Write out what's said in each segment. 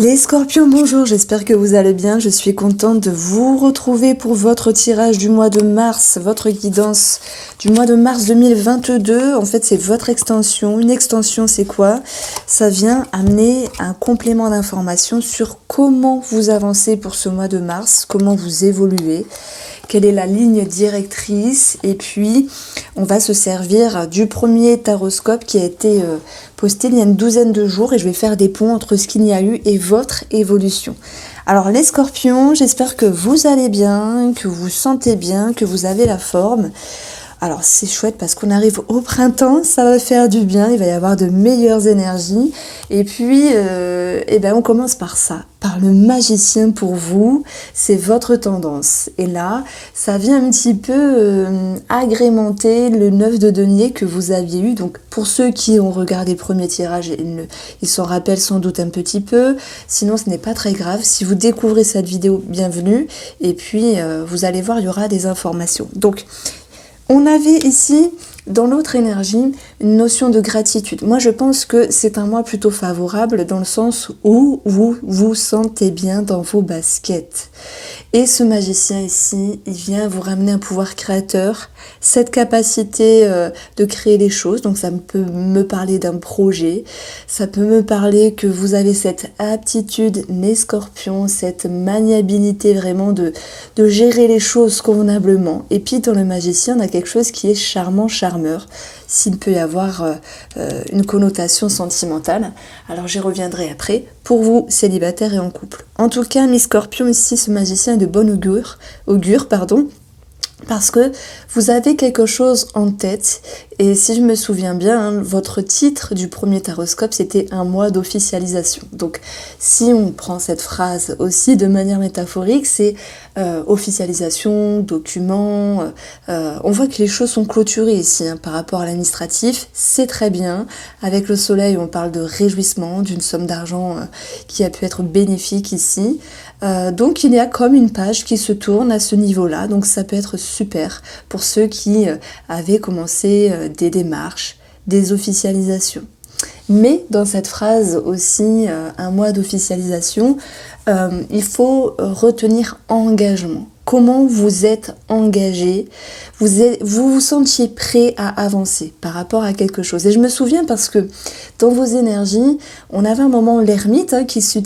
Les scorpions, bonjour, j'espère que vous allez bien. Je suis contente de vous retrouver pour votre tirage du mois de mars, votre guidance du mois de mars 2022. En fait, c'est votre extension. Une extension, c'est quoi? Ça vient amener un complément d'information sur comment vous avancez pour ce mois de mars, comment vous évoluez, quelle est la ligne directrice. Et puis, on va se servir du premier taroscope qui a été posté il y a une douzaine de jours et je vais faire des ponts entre ce qu'il y a eu et votre évolution. Alors les scorpions, j'espère que vous allez bien, que vous sentez bien, que vous avez la forme. Alors c'est chouette parce qu'on arrive au printemps, ça va faire du bien, il va y avoir de meilleures énergies. Et puis, on commence par ça, par le magicien pour vous, c'est votre tendance. Et là, ça vient un petit peu agrémenter le 9 de denier que vous aviez eu. Donc pour ceux qui ont regardé le premier tirage, ils s'en rappellent sans doute un petit peu. Sinon, ce n'est pas très grave. Si vous découvrez cette vidéo, bienvenue. Et puis, vous allez voir, il y aura des informations. Donc, on avait ici, dans l'autre énergie, une notion de gratitude. Moi, je pense que c'est un mois plutôt favorable dans le sens où vous vous sentez bien dans vos baskets. Et ce magicien ici, il vient vous ramener un pouvoir créateur, cette capacité de créer des choses. Donc ça peut me parler d'un projet, ça peut me parler que vous avez cette aptitude, les scorpions, cette maniabilité vraiment de gérer les choses convenablement. Et puis dans le magicien, on a quelque chose qui est charmant, charmeur, s'il peut y avoir une connotation sentimentale. Alors j'y reviendrai après. Pour vous, célibataires et en couple. En tout cas, mes scorpions, ici, ce magicien est de bon augure, parce que vous avez quelque chose en tête. Et si je me souviens bien, votre titre du premier taroscope, c'était un mois d'officialisation. Donc, si on prend cette phrase aussi de manière métaphorique, c'est officialisation, document. On voit que les choses sont clôturées ici par rapport à l'administratif. C'est très bien. Avec le soleil, on parle de réjouissement, d'une somme d'argent qui a pu être bénéfique ici. Donc, il y a comme une page qui se tourne à ce niveau-là. Donc, ça peut être super pour ceux qui avaient commencé des démarches, des officialisations. Mais dans cette phrase aussi, un mois d'officialisation, il faut retenir engagement. Comment vous êtes engagé, vous sentiez prêt à avancer par rapport à quelque chose. Et je me souviens parce que dans vos énergies, on avait un moment l'ermite qui se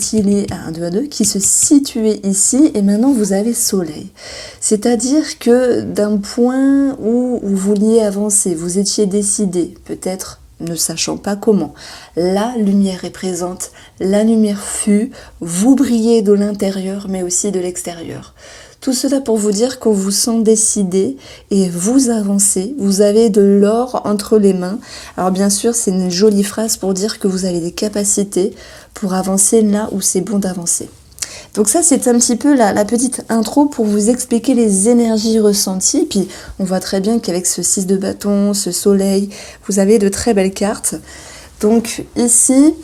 situait ici et maintenant vous avez soleil. C'est-à-dire que d'un point où vous vouliez avancer, vous étiez décidé, peut-être ne sachant pas comment. La lumière est présente, la lumière fut, vous brillez de l'intérieur mais aussi de l'extérieur. Tout cela pour vous dire qu'on vous sent décidé et vous avancez, vous avez de l'or entre les mains. Alors bien sûr, c'est une jolie phrase pour dire que vous avez des capacités pour avancer là où c'est bon d'avancer. Donc ça, c'est un petit peu la petite intro pour vous expliquer les énergies ressenties. Puis on voit très bien qu'avec ce 6 de bâton, ce soleil, vous avez de très belles cartes. Donc ici,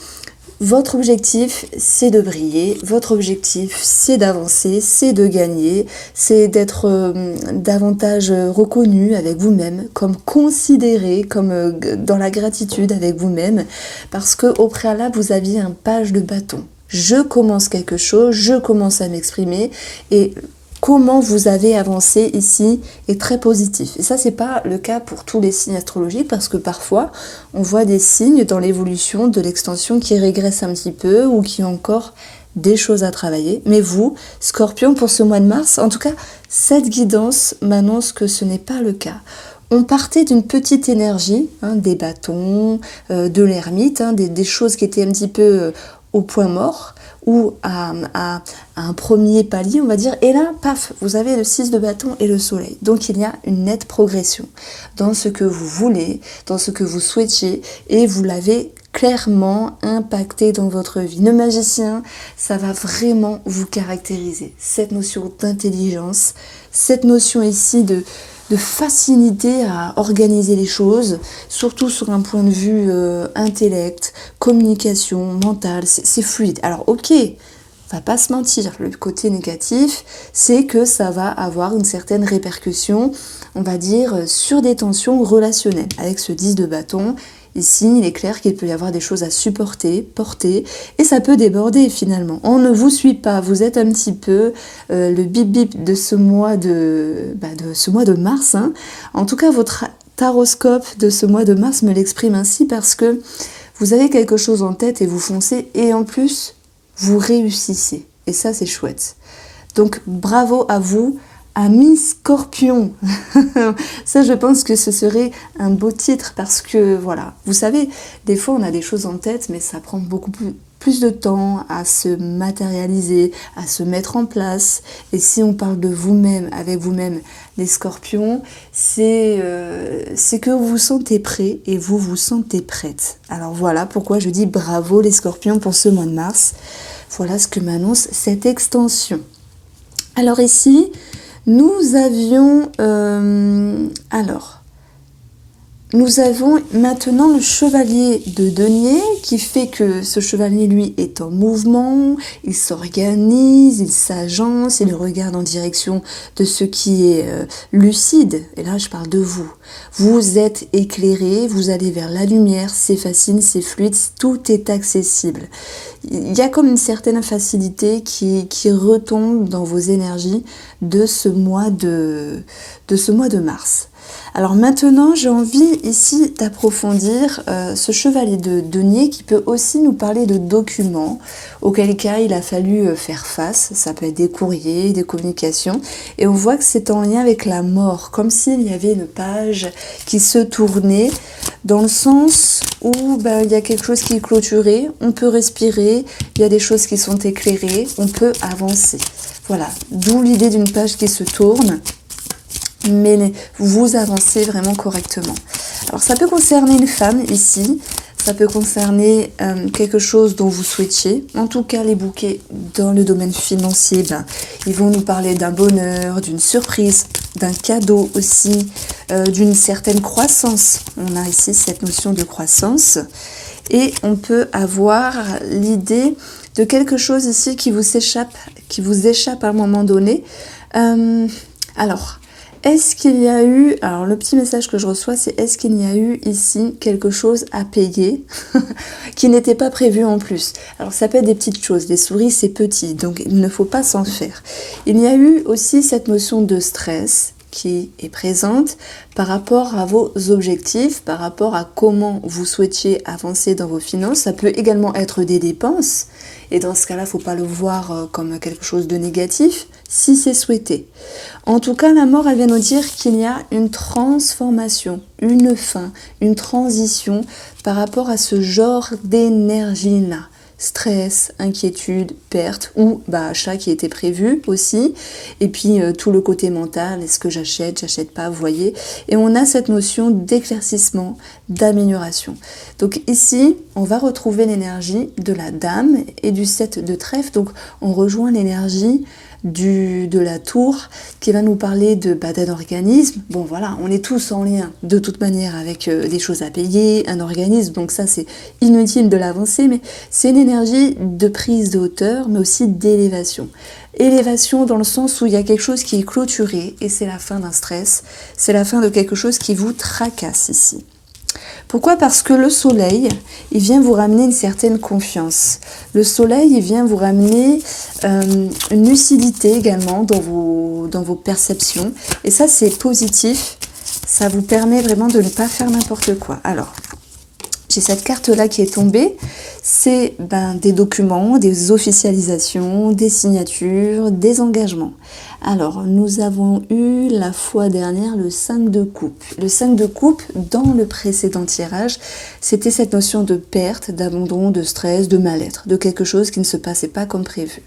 votre objectif, c'est de briller. Votre objectif, c'est d'avancer, c'est de gagner, c'est d'être davantage reconnu avec vous-même, comme considéré, comme dans la gratitude avec vous-même. Parce qu'au préalable, vous aviez un page de bâton. Je commence quelque chose, je commence à m'exprimer et comment vous avez avancé ici est très positif. Et ça, c'est pas le cas pour tous les signes astrologiques parce que parfois, on voit des signes dans l'évolution de l'extension qui régressent un petit peu ou qui ont encore des choses à travailler. Mais vous, Scorpion, pour ce mois de mars, en tout cas, cette guidance m'annonce que ce n'est pas le cas. On partait d'une petite énergie, des bâtons, de l'ermite, des choses qui étaient un petit peu au point mort ou à un premier palier, on va dire. Et là, paf, vous avez le 6 de bâton et le soleil. Donc, il y a une nette progression dans ce que vous voulez, dans ce que vous souhaitiez et vous l'avez clairement impacté dans votre vie. Le magicien, ça va vraiment vous caractériser. Cette notion d'intelligence, cette notion ici de facilité à organiser les choses, surtout sur un point de vue intellect, communication, mental, c'est fluide. Alors ok, on va pas se mentir, le côté négatif, c'est que ça va avoir une certaine répercussion, on va dire, sur des tensions relationnelles. Avec ce 10 de bâton, Ici, il est clair qu'il peut y avoir des choses à supporter, porter, et ça peut déborder finalement. On ne vous suit pas, vous êtes un petit peu le bip-bip de ce mois de mars. Hein. En tout cas, votre taroscope de ce mois de mars me l'exprime ainsi parce que vous avez quelque chose en tête et vous foncez, et en plus, vous réussissez. Et ça, c'est chouette. Donc, bravo à vous, amis Scorpion. Ça, je pense que ce serait un beau titre parce que, voilà, vous savez, des fois, on a des choses en tête, mais ça prend beaucoup plus de temps à se matérialiser, à se mettre en place. Et si on parle de vous-même, avec vous-même, les Scorpions, c'est que vous vous sentez prêt et vous vous sentez prête. Alors voilà pourquoi je dis bravo les Scorpions pour ce mois de mars. Voilà ce que m'annonce cette extension. Alors ici, nous avions nous avons maintenant le chevalier de denier qui fait que ce chevalier, lui, est en mouvement, il s'organise, il s'agence, il regarde en direction de ce qui est lucide. Et là, je parle de vous. Vous êtes éclairé, vous allez vers la lumière, c'est facile, c'est fluide, tout est accessible. Il y a comme une certaine facilité qui retombe dans vos énergies de ce mois de mars. Alors maintenant, j'ai envie ici d'approfondir ce chevalier de denier qui peut aussi nous parler de documents, auquel cas il a fallu faire face. Ça peut être des courriers, des communications, et on voit que c'est en lien avec la mort, comme s'il y avait une page qui se tournait, dans le sens où il y a quelque chose qui est clôturé, on peut respirer, il y a des choses qui sont éclairées, on peut avancer. Voilà, d'où l'idée d'une page qui se tourne, mais vous avancez vraiment correctement. Alors ça peut concerner une femme ici, ça peut concerner quelque chose dont vous souhaitiez. En tout cas, les bouquets dans le domaine financier, ils vont nous parler d'un bonheur, d'une surprise, d'un cadeau aussi, d'une certaine croissance. On a ici cette notion de croissance. Et on peut avoir l'idée de quelque chose ici qui vous échappe à un moment donné. Alors, est-ce qu'il y a eu, alors le petit message que je reçois, c'est est-ce qu'il y a eu ici quelque chose à payer qui n'était pas prévu en plus? Alors ça peut être des petites choses, les souris c'est petit, donc il ne faut pas s'en faire. Il y a eu aussi cette notion de stress qui est présente par rapport à vos objectifs, par rapport à comment vous souhaitiez avancer dans vos finances. Ça peut également être des dépenses, et dans ce cas-là, il ne faut pas le voir comme quelque chose de négatif, si c'est souhaité. En tout cas, la mort, elle vient nous dire qu'il y a une transformation, une fin, une transition par rapport à ce genre d'énergie-là. Stress, inquiétude, perte ou achat qui était prévu aussi, et puis tout le côté mental, est-ce que j'achète pas, vous voyez, et on a cette notion d'éclaircissement, d'amélioration. Donc ici, on va retrouver l'énergie de la dame et du 7 de trèfle, donc on rejoint l'énergie de la tour qui va nous parler d'un organisme. Bon voilà, on est tous en lien de toute manière avec des choses à payer, un organisme, donc ça c'est inutile de l'avancer, mais c'est une énergie de prise de hauteur, mais aussi d'élévation. Élévation dans le sens où il y a quelque chose qui est clôturé et c'est la fin d'un stress, c'est la fin de quelque chose qui vous tracasse ici. Pourquoi? Parce que le soleil, il vient vous ramener une certaine confiance. Le soleil, il vient vous ramener une lucidité également dans vos perceptions. Et ça, c'est positif. Ça vous permet vraiment de ne pas faire n'importe quoi. Alors, j'ai cette carte-là qui est tombée. C'est des documents, des officialisations, des signatures, des engagements. Alors, nous avons eu la fois dernière le 5 de coupe. Le 5 de coupe, dans le précédent tirage, c'était cette notion de perte, d'abandon, de stress, de mal-être, de quelque chose qui ne se passait pas comme prévu.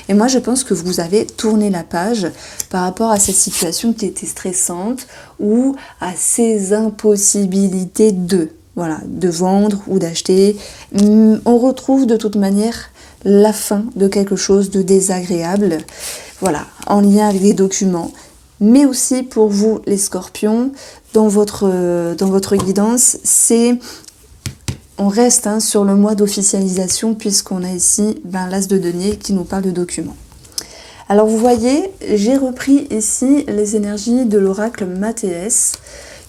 Et moi, je pense que vous avez tourné la page par rapport à cette situation qui était stressante ou à ces impossibilités de vendre ou d'acheter. On retrouve de toute manière la fin de quelque chose de désagréable, voilà, en lien avec des documents, mais aussi pour vous les scorpions, dans votre guidance, on reste sur le mois d'officialisation puisqu'on a ici l'as de denier qui nous parle de documents. Alors vous voyez, j'ai repris ici les énergies de l'oracle Mathéès,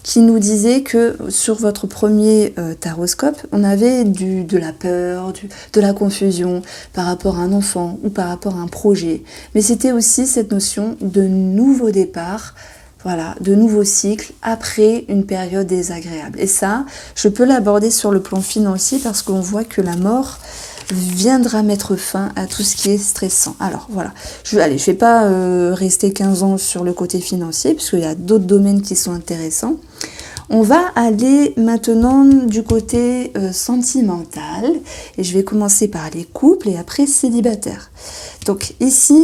qui nous disait que sur votre premier taroscope, on avait de la peur, de la confusion par rapport à un enfant ou par rapport à un projet. Mais c'était aussi cette notion de nouveau départ, voilà, de nouveaux cycles après une période désagréable. Et ça, je peux l'aborder sur le plan financier parce qu'on voit que la mort viendra mettre fin à tout ce qui est stressant. Alors voilà, je vais pas rester 15 ans sur le côté financier puisqu'il y a d'autres domaines qui sont intéressants. On va aller maintenant du côté sentimental et je vais commencer par les couples et après célibataires. Donc ici,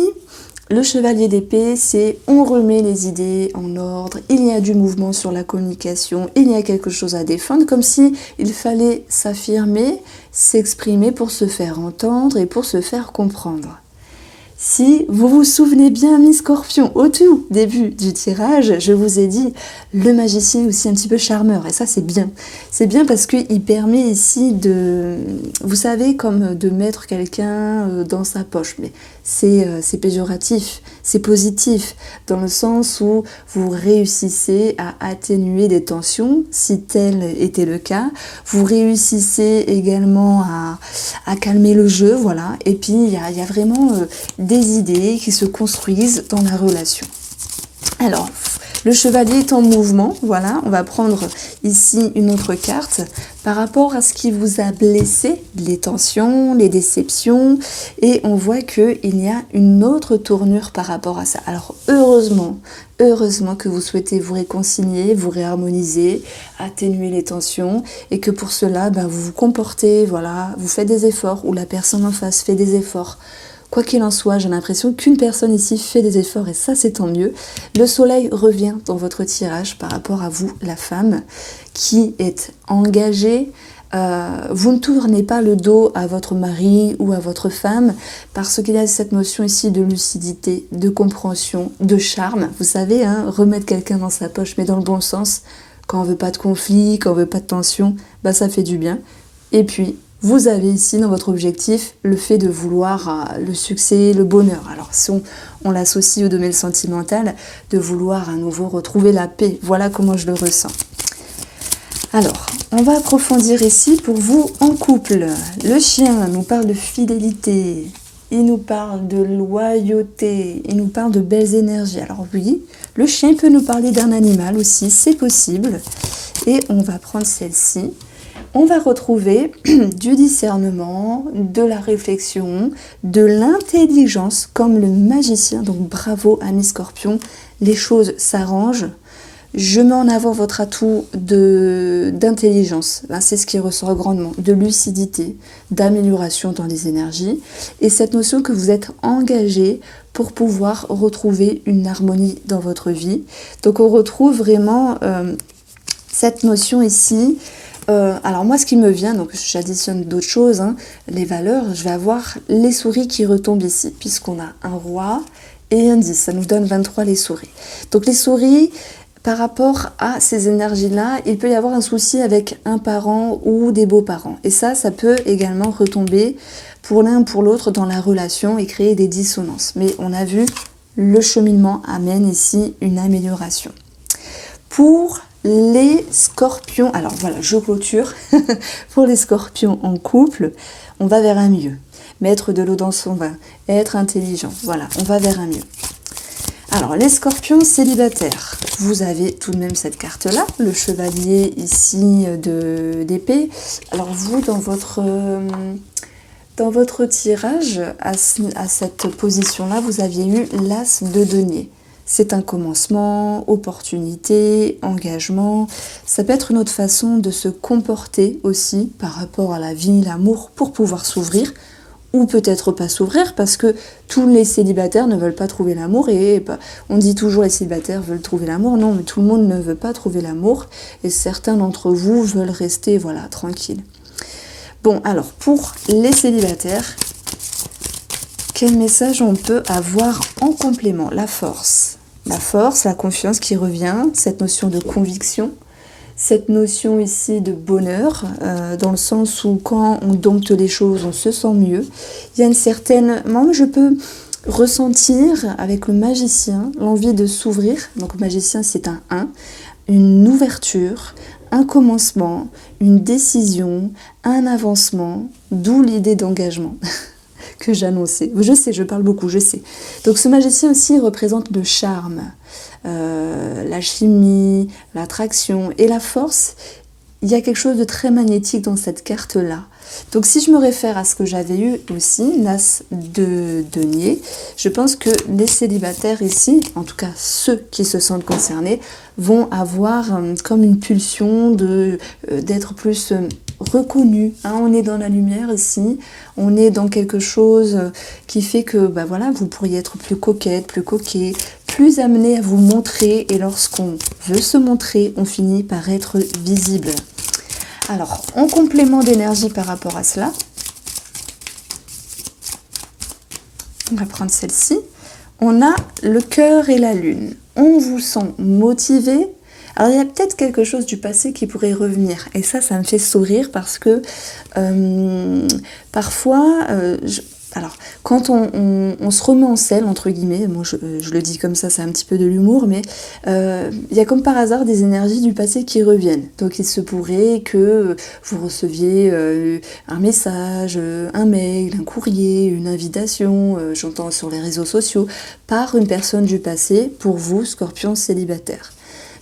le chevalier d'épée, c'est on remet les idées en ordre, il y a du mouvement sur la communication, il y a quelque chose à défendre, comme si il fallait s'affirmer, s'exprimer pour se faire entendre et pour se faire comprendre. Si vous vous souvenez bien, mes scorpions, au tout début du tirage, je vous ai dit le magicien est aussi un petit peu charmeur. Et ça, c'est bien. C'est bien parce qu'il permet ici de, vous savez, comme de mettre quelqu'un dans sa poche. Mais c'est péjoratif, c'est positif, dans le sens où vous réussissez à atténuer des tensions, si tel était le cas. Vous réussissez également à calmer le jeu, voilà. Et puis, il y a vraiment des idées qui se construisent dans la relation. Alors, le chevalier est en mouvement, voilà, on va prendre ici une autre carte par rapport à ce qui vous a blessé, les tensions, les déceptions, et on voit qu'il y a une autre tournure par rapport à ça. Alors, heureusement que vous souhaitez vous réconcilier, vous réharmoniser, atténuer les tensions, et que pour cela, vous vous comportez, voilà, vous faites des efforts, ou la personne en face fait des efforts. Quoi qu'il en soit, j'ai l'impression qu'une personne ici fait des efforts et ça c'est tant mieux. Le soleil revient dans votre tirage par rapport à vous, la femme, qui est engagée. Vous ne tournez pas le dos à votre mari ou à votre femme parce qu'il y a cette notion ici de lucidité, de compréhension, de charme. Vous savez, remettre quelqu'un dans sa poche mais dans le bon sens. Quand on veut pas de conflit, quand on veut pas de tension, ça fait du bien. Et puis, vous avez ici dans votre objectif le fait de vouloir le succès, le bonheur. Alors si on l'associe au domaine sentimental, de vouloir à nouveau retrouver la paix. Voilà comment je le ressens. Alors, on va approfondir ici pour vous en couple. Le chien nous parle de fidélité, il nous parle de loyauté, il nous parle de belles énergies. Alors oui, le chien peut nous parler d'un animal aussi, c'est possible. Et on va prendre celle-ci. On va retrouver du discernement, de la réflexion, de l'intelligence comme le magicien. Donc bravo amis scorpions, les choses s'arrangent. Je mets en avant votre atout d'intelligence, c'est ce qui ressort grandement, de lucidité, d'amélioration dans les énergies. Et cette notion que vous êtes engagé pour pouvoir retrouver une harmonie dans votre vie. Donc on retrouve vraiment cette notion ici. Alors moi ce qui me vient, donc j'additionne d'autres choses, les valeurs, je vais avoir les souris qui retombent ici, puisqu'on a un roi et un 10, ça nous donne 23 les souris. Donc les souris, par rapport à ces énergies-là, il peut y avoir un souci avec un parent ou des beaux-parents. Et ça peut également retomber pour l'un ou pour l'autre dans la relation et créer des dissonances. Mais on a vu, le cheminement amène ici une amélioration. Pour les scorpions, alors voilà, je clôture. Pour les scorpions en couple, on va vers un mieux. Mettre de l'eau dans son vin, être intelligent, voilà, on va vers un mieux. Alors, les scorpions célibataires, vous avez tout de même cette carte-là, le chevalier ici d'épée. Alors vous, dans votre tirage, à cette position-là, vous aviez eu l'as de denier. C'est un commencement, opportunité, engagement. Ça peut être une autre façon de se comporter aussi par rapport à la vie, l'amour, pour pouvoir s'ouvrir. Ou peut-être pas s'ouvrir parce que tous les célibataires ne veulent pas trouver l'amour et on dit toujours les célibataires veulent trouver l'amour. Non, mais tout le monde ne veut pas trouver l'amour et certains d'entre vous veulent rester, voilà, tranquilles. Bon, alors, pour les célibataires, quel message on peut avoir en complément? La force, la confiance qui revient, cette notion de conviction, cette notion ici de bonheur, dans le sens où quand on dompte les choses, on se sent mieux. Il y a une certaine... Moi, je peux ressentir avec le magicien l'envie de s'ouvrir. Donc le magicien c'est un 1, une ouverture, un commencement, une décision, un avancement, d'où l'idée d'engagement que j'annonçais. Je sais, je parle beaucoup, je sais. Donc ce magicien aussi représente le charme, la chimie, l'attraction et la force. Il y a quelque chose de très magnétique dans cette carte-là. Donc si je me réfère à ce que j'avais eu aussi, l'As de denier, je pense que les célibataires ici, en tout cas ceux qui se sentent concernés, vont avoir comme une pulsion d'être plus reconnus. Hein, on est dans la lumière ici, on est dans quelque chose qui fait que voilà, vous pourriez être plus coquette, plus coquet, plus amené à vous montrer, et lorsqu'on veut se montrer, on finit par être visible. Alors, en complément d'énergie par rapport à cela, on va prendre celle-ci. On a le cœur et la lune. On vous sent motivé. Alors, il y a peut-être quelque chose du passé qui pourrait revenir. Et ça me fait sourire parce que parfois... Alors, quand on se remet en selle, entre guillemets, moi je le dis comme ça, c'est un petit peu de l'humour, mais il y a comme par hasard des énergies du passé qui reviennent. Donc il se pourrait que vous receviez un message, un mail, un courrier, une invitation, j'entends sur les réseaux sociaux, par une personne du passé, pour vous, Scorpion célibataire.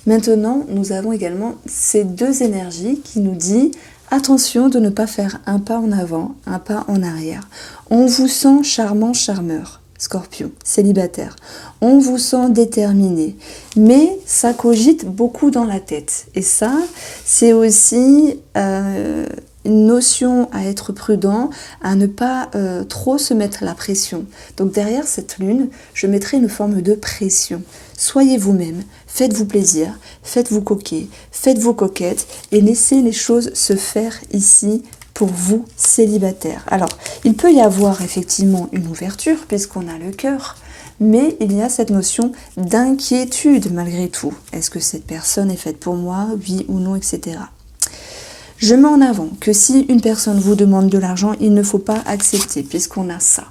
Maintenant, nous avons également ces deux énergies qui nous disent attention de ne pas faire un pas en avant, un pas en arrière. On vous sent charmant, charmeur, Scorpion, célibataire. On vous sent déterminé. Mais ça cogite beaucoup dans la tête. Et ça, c'est aussi une notion à être prudent, à ne pas trop se mettre la pression. Donc derrière cette lune, je mettrai une forme de pression. Soyez vous-même, faites-vous plaisir, faites-vous coquet, faites-vous coquette et laissez les choses se faire ici pour vous, célibataires. Alors, il peut y avoir effectivement une ouverture puisqu'on a le cœur, mais il y a cette notion d'inquiétude malgré tout. Est-ce que cette personne est faite pour moi, oui ou non, etc. Je mets en avant que si une personne vous demande de l'argent, il ne faut pas accepter puisqu'on a ça.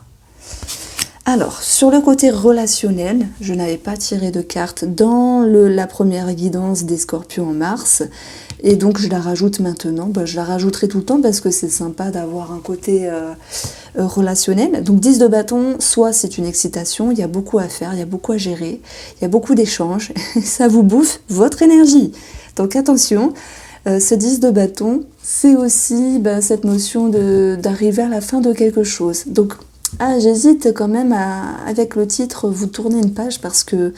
Alors, sur le côté relationnel, je n'avais pas tiré de carte dans la première guidance des Scorpions en mars, et donc je la rajoute maintenant. Je la rajouterai tout le temps parce que c'est sympa d'avoir un côté relationnel. Donc 10 de bâton, soit c'est une excitation, il y a beaucoup à faire, il y a beaucoup à gérer, il y a beaucoup d'échanges, ça vous bouffe votre énergie. Donc attention, ce 10 de bâton, c'est aussi cette notion d'arriver à la fin de quelque chose. Donc j'hésite quand même avec le titre, vous tournez une page parce que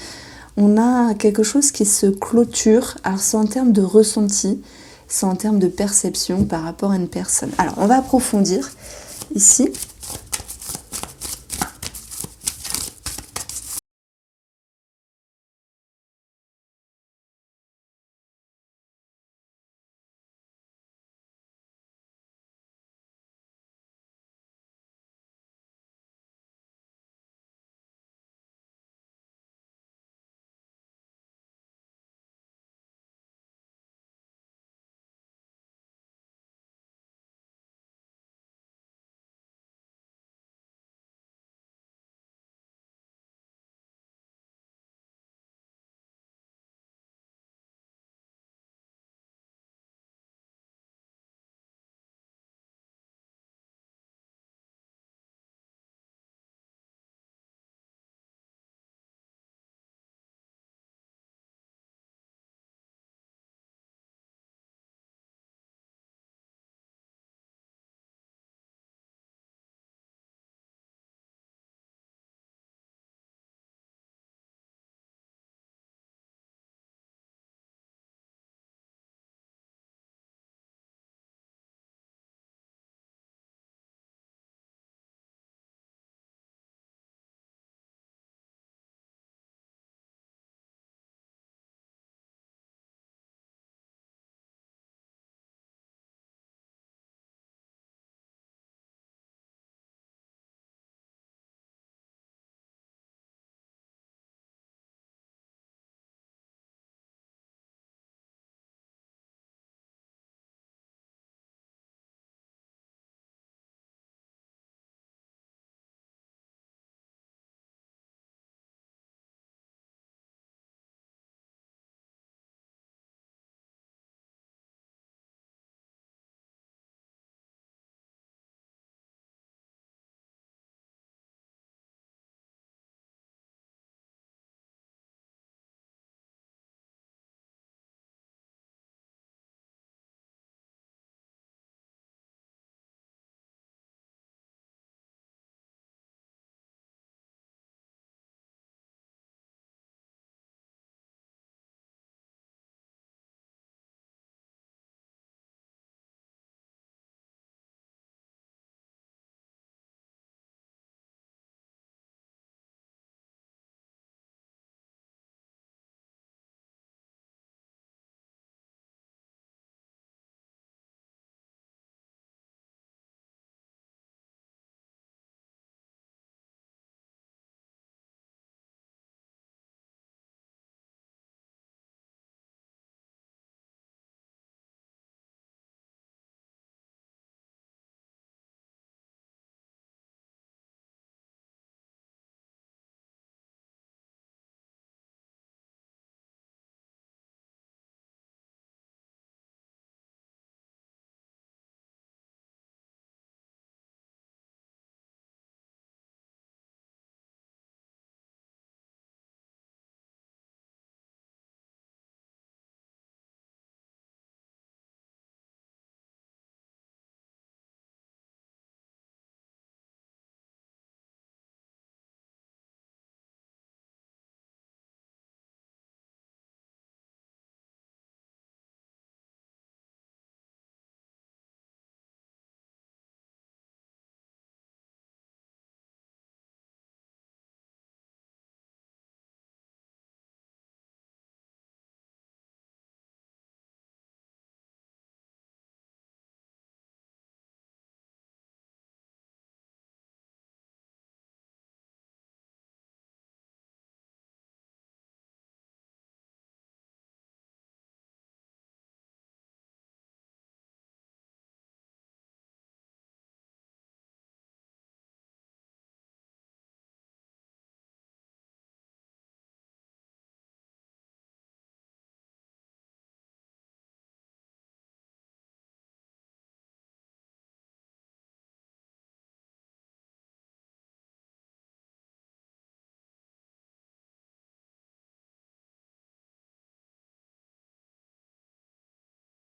on a quelque chose qui se clôture. Alors c'est en termes de ressenti, c'est en termes de perception par rapport à une personne. Alors on va approfondir ici.